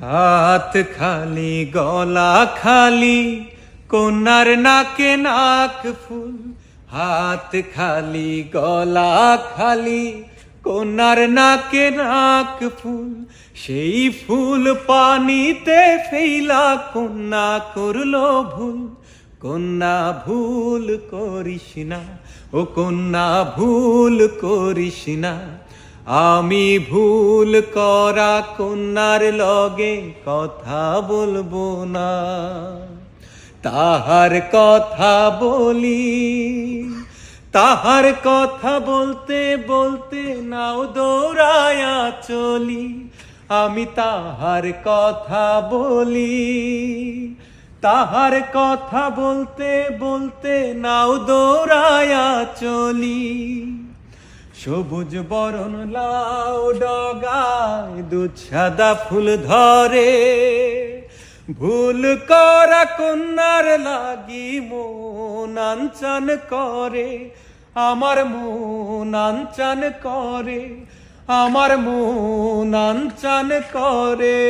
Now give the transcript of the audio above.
হাত খালি গলা খালি কন্যার নাকে নাক ফুল। হাত খালি গলা খালি কন্যার নাকে নাক ফুল। সেই ফুল পানিতে ফেলা কন্যা করলো ভুল। কন্যা ভুল করিস না, ও কন্যা ভুল করিস না। আমি ভুল করা কন্যার লগে কথা বলবো না। তাহার কথা বলি, তাহার কথা বলতে বলতে নাও দৌড়ায়া চলি। আমি তাহার কথা বলি, তাহার কথা বলতে বলতে নাও দৌড়ায়া চলি। সবুজ বরণ লাউ ডগায় দুধ সাদা ফুল ধরে। ভুল করা কন্যার লাগি মন আনচান করে। আমার মন আনচান করে, আমার মন আনচান করে।